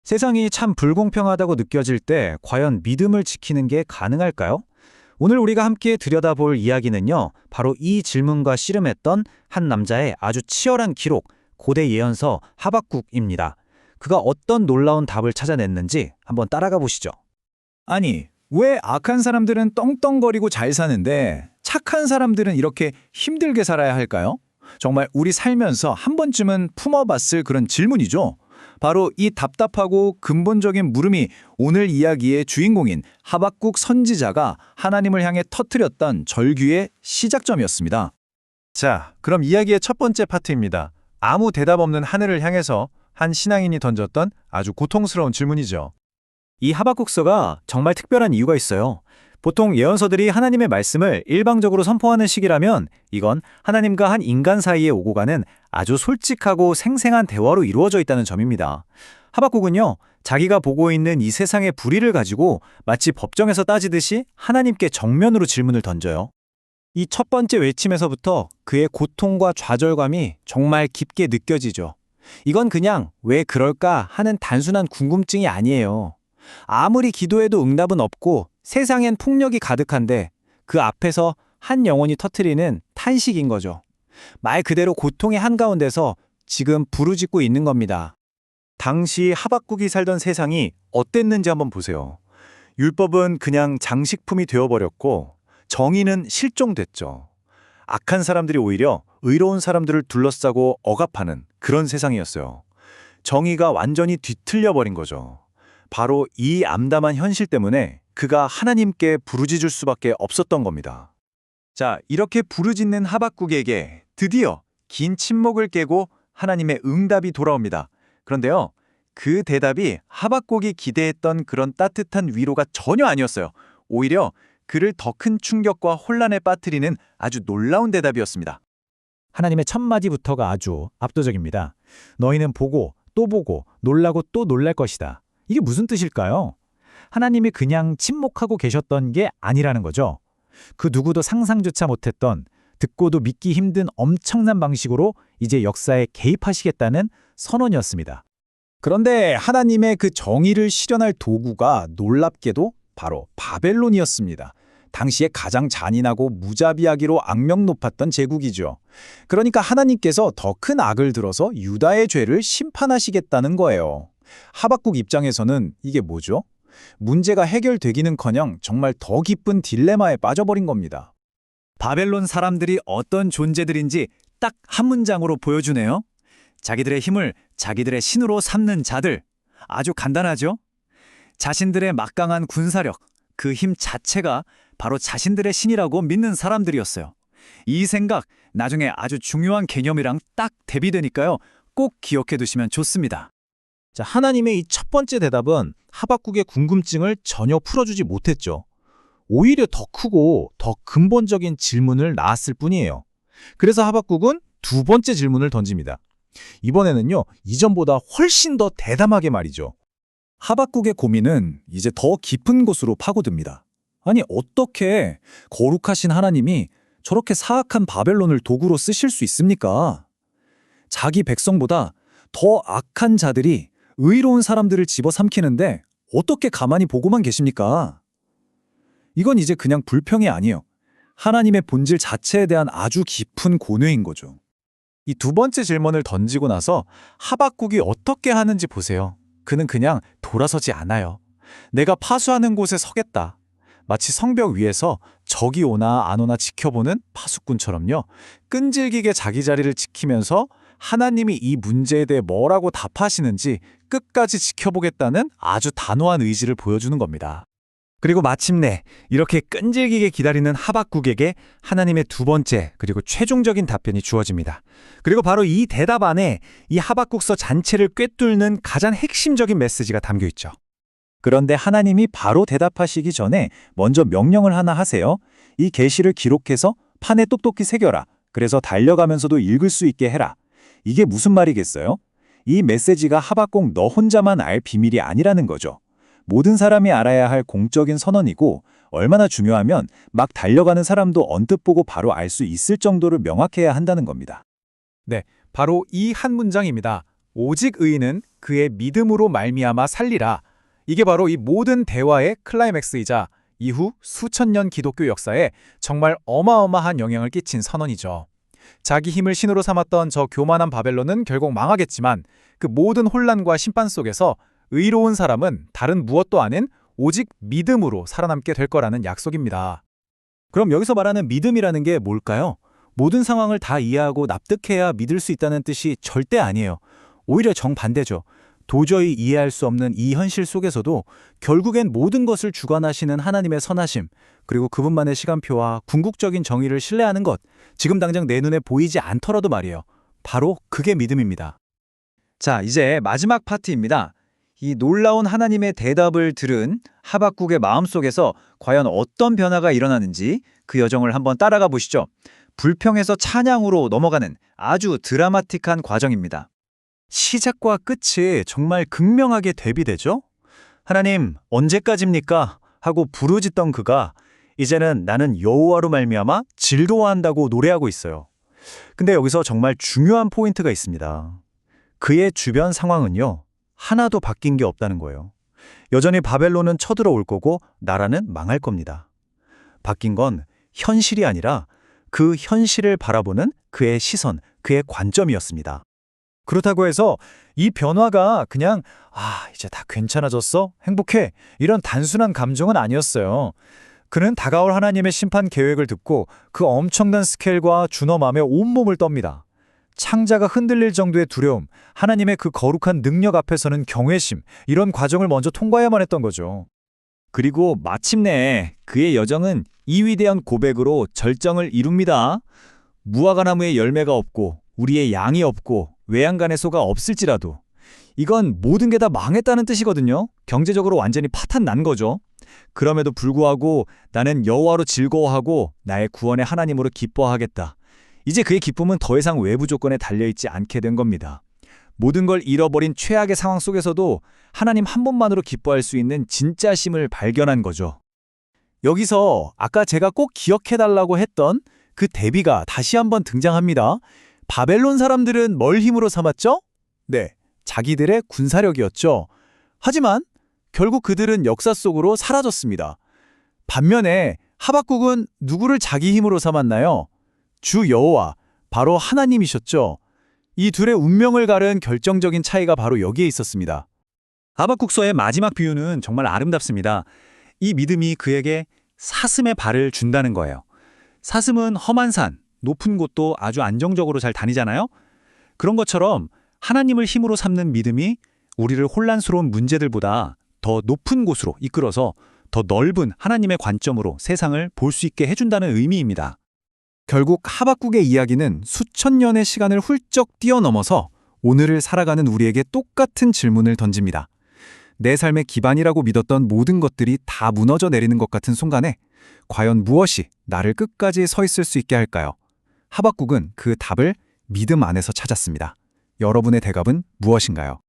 세상이 참 불공평하다고 느껴질 때 과연 믿음을 지키는 게 가능할까요? 오늘 우리가 함께 들여다볼 이야기는요, 바로 이 질문과 씨름했던 한 남자의 아주 치열한 기록, 고대 예언서 하박국입니다. 그가 어떤 놀라운 답을 찾아냈는지 한번 따라가 보시죠. 아니, 왜 악한 사람들은 떵떵거리고 잘 사는데 착한 사람들은 이렇게 힘들게 살아야 할까요? 정말 우리 살면서 한 번쯤은 품어봤을 그런 질문이죠. 바로 이 답답하고 근본적인 물음이 오늘 이야기의 주인공인 하박국 선지자가 하나님을 향해 터뜨렸던 절규의 시작점이었습니다. 자, 그럼 이야기의 첫 번째 파트입니다. 아무 대답 없는 하늘을 향해서 한 신앙인이 던졌던 아주 고통스러운 질문이죠. 이 하박국서가 정말 특별한 이유가 있어요. 보통 예언서들이 하나님의 말씀을 일방적으로 선포하는 시기라면 이건 하나님과 한 인간 사이에 오고 가는 아주 솔직하고 생생한 대화로 이루어져 있다는 점입니다. 하박국은요, 자기가 보고 있는 이 세상의 불의를 가지고 마치 법정에서 따지듯이 하나님께 정면으로 질문을 던져요. 이 첫 번째 외침에서부터 그의 고통과 좌절감이 정말 깊게 느껴지죠. 이건 그냥 왜 그럴까 하는 단순한 궁금증이 아니에요. 아무리 기도해도 응답은 없고 세상엔 폭력이 가득한데 그 앞에서 한 영혼이 터뜨리는 탄식인 거죠. 말 그대로 고통의 한가운데서 지금 부르짖고 있는 겁니다. 당시 하박국이 살던 세상이 어땠는지 한번 보세요. 율법은 그냥 장식품이 되어버렸고 정의는 실종됐죠. 악한 사람들이 오히려 의로운 사람들을 둘러싸고 억압하는 그런 세상이었어요. 정의가 완전히 뒤틀려버린 거죠. 바로 이 암담한 현실 때문에 그가 하나님께 부르짖을 수밖에 없었던 겁니다. 자, 이렇게 부르짖는 하박국에게 드디어 긴 침묵을 깨고 하나님의 응답이 돌아옵니다. 그런데요, 그 대답이 하박국이 기대했던 그런 따뜻한 위로가 전혀 아니었어요. 오히려 그를 더 큰 충격과 혼란에 빠뜨리는 아주 놀라운 대답이었습니다. 하나님의 첫 마디부터가 아주 압도적입니다. 너희는 보고 또 보고 놀라고 또 놀랄 것이다. 이게 무슨 뜻일까요? 하나님이 그냥 침묵하고 계셨던 게 아니라는 거죠. 그 누구도 상상조차 못했던, 듣고도 믿기 힘든 엄청난 방식으로 이제 역사에 개입하시겠다는 선언이었습니다. 그런데 하나님의 그 정의를 실현할 도구가 놀랍게도 바로 바벨론이었습니다. 당시에 가장 잔인하고 무자비하기로 악명 높았던 제국이죠. 그러니까 하나님께서 더 큰 악을 들어서 유다의 죄를 심판하시겠다는 거예요. 하박국 입장에서는 이게 뭐죠? 문제가 해결되기는커녕 정말 더 깊은 딜레마에 빠져버린 겁니다. 바벨론 사람들이 어떤 존재들인지 딱 한 문장으로 보여주네요. 자기들의 힘을 자기들의 신으로 삼는 자들. 아주 간단하죠? 자신들의 막강한 군사력, 그 힘 자체가 바로 자신들의 신이라고 믿는 사람들이었어요. 이 생각 나중에 아주 중요한 개념이랑 딱 대비되니까요. 꼭 기억해 두시면 좋습니다. 자, 하나님의 이 첫 번째 대답은 하박국의 궁금증을 전혀 풀어주지 못했죠. 오히려 더 크고 더 근본적인 질문을 낳았을 뿐이에요. 그래서 하박국은 두 번째 질문을 던집니다. 이번에는요, 이전보다 훨씬 더 대담하게 말이죠. 하박국의 고민은 이제 더 깊은 곳으로 파고듭니다. 아니, 어떻게 거룩하신 하나님이 저렇게 사악한 바벨론을 도구로 쓰실 수 있습니까? 자기 백성보다 더 악한 자들이 의로운 사람들을 집어삼키는데 어떻게 가만히 보고만 계십니까? 이건 이제 그냥 불평이 아니에요. 하나님의 본질 자체에 대한 아주 깊은 고뇌인 거죠. 이 두 번째 질문을 던지고 나서 하박국이 어떻게 하는지 보세요. 그는 그냥 돌아서지 않아요. 내가 파수하는 곳에 서겠다. 마치 성벽 위에서 적이 오나 안 오나 지켜보는 파수꾼처럼요. 끈질기게 자기 자리를 지키면서 하나님이 이 문제에 대해 뭐라고 답하시는지 끝까지 지켜보겠다는 아주 단호한 의지를 보여주는 겁니다. 그리고 마침내 이렇게 끈질기게 기다리는 하박국에게 하나님의 두 번째 그리고 최종적인 답변이 주어집니다. 그리고 바로 이 대답 안에 이 하박국서 전체를 꿰뚫는 가장 핵심적인 메시지가 담겨 있죠. 그런데 하나님이 바로 대답하시기 전에 먼저 명령을 하나 하세요. 이 계시를 기록해서 판에 똑똑히 새겨라. 그래서 달려가면서도 읽을 수 있게 해라. 이게 무슨 말이겠어요? 이 메시지가 하박국 너 혼자만 알 비밀이 아니라는 거죠. 모든 사람이 알아야 할 공적인 선언이고 얼마나 중요하면 막 달려가는 사람도 언뜻 보고 바로 알 수 있을 정도로 명확해야 한다는 겁니다. 네, 바로 이 한 문장입니다. 오직 의인은 그의 믿음으로 말미암아 살리라. 이게 바로 이 모든 대화의 클라이맥스이자 이후 수천 년 기독교 역사에 정말 어마어마한 영향을 끼친 선언이죠. 자기 힘을 신으로 삼았던 저 교만한 바벨론은 결국 망하겠지만 그 모든 혼란과 심판 속에서 의로운 사람은 다른 무엇도 아닌 오직 믿음으로 살아남게 될 거라는 약속입니다. 그럼 여기서 말하는 믿음이라는 게 뭘까요? 모든 상황을 다 이해하고 납득해야 믿을 수 있다는 뜻이 절대 아니에요. 오히려 정반대죠. 도저히 이해할 수 없는 이 현실 속에서도 결국엔 모든 것을 주관하시는 하나님의 선하심, 그리고 그분만의 시간표와 궁극적인 정의를 신뢰하는 것, 지금 당장 내 눈에 보이지 않더라도 말이에요. 바로 그게 믿음입니다. 자, 이제 마지막 파트입니다. 이 놀라운 하나님의 대답을 들은 하박국의 마음속에서 과연 어떤 변화가 일어나는지 그 여정을 한번 따라가 보시죠. 불평에서 찬양으로 넘어가는 아주 드라마틱한 과정입니다. 시작과 끝이 정말 극명하게 대비되죠? 하나님, 언제까지입니까? 하고 부르짖던 그가 이제는 나는 여호와로 말미암아 즐거워한다고 노래하고 있어요. 근데 여기서 정말 중요한 포인트가 있습니다. 그의 주변 상황은요, 하나도 바뀐 게 없다는 거예요. 여전히 바벨론은 쳐들어올 거고 나라는 망할 겁니다. 바뀐 건 현실이 아니라 그 현실을 바라보는 그의 시선, 그의 관점이었습니다. 그렇다고 해서 이 변화가 그냥 이제 다 괜찮아졌어? 행복해? 이런 단순한 감정은 아니었어요. 그는 다가올 하나님의 심판 계획을 듣고 그 엄청난 스케일과 준엄함에 온몸을 떱니다. 창자가 흔들릴 정도의 두려움, 하나님의 그 거룩한 능력 앞에서는 경외심, 이런 과정을 먼저 통과해야만 했던 거죠. 그리고 마침내 그의 여정은 이 위대한 고백으로 절정을 이룹니다. 무화과나무에 열매가 없고 우리의 양이 없고 외양간에 소가 없을지라도 이건 모든 게 다 망했다는 뜻이거든요. 경제적으로 완전히 파탄 난 거죠. 그럼에도 불구하고 나는 여호와로 즐거워하고 나의 구원의 하나님으로 기뻐하겠다. 이제 그의 기쁨은 더 이상 외부 조건에 달려있지 않게 된 겁니다. 모든 걸 잃어버린 최악의 상황 속에서도 하나님 한 분만으로 기뻐할 수 있는 진짜심을 발견한 거죠. 여기서 아까 제가 꼭 기억해달라고 했던 그 대비가 다시 한번 등장합니다. 바벨론 사람들은 뭘 힘으로 삼았죠? 네, 자기들의 군사력이었죠. 하지만 결국 그들은 역사 속으로 사라졌습니다. 반면에 하박국은 누구를 자기 힘으로 삼았나요? 주 여호와, 바로 하나님이셨죠. 이 둘의 운명을 가른 결정적인 차이가 바로 여기에 있었습니다. 하박국서의 마지막 비유는 정말 아름답습니다. 이 믿음이 그에게 사슴의 발을 준다는 거예요. 사슴은 험한 산, 높은 곳도 아주 안정적으로 잘 다니잖아요. 그런 것처럼 하나님을 힘으로 삼는 믿음이 우리를 혼란스러운 문제들보다 더 높은 곳으로 이끌어서 더 넓은 하나님의 관점으로 세상을 볼 수 있게 해준다는 의미입니다. 결국 하박국의 이야기는 수천 년의 시간을 훌쩍 뛰어넘어서 오늘을 살아가는 우리에게 똑같은 질문을 던집니다. 내 삶의 기반이라고 믿었던 모든 것들이 다 무너져 내리는 것 같은 순간에 과연 무엇이 나를 끝까지 서 있을 수 있게 할까요? 하박국은 그 답을 믿음 안에서 찾았습니다. 여러분의 대답은 무엇인가요?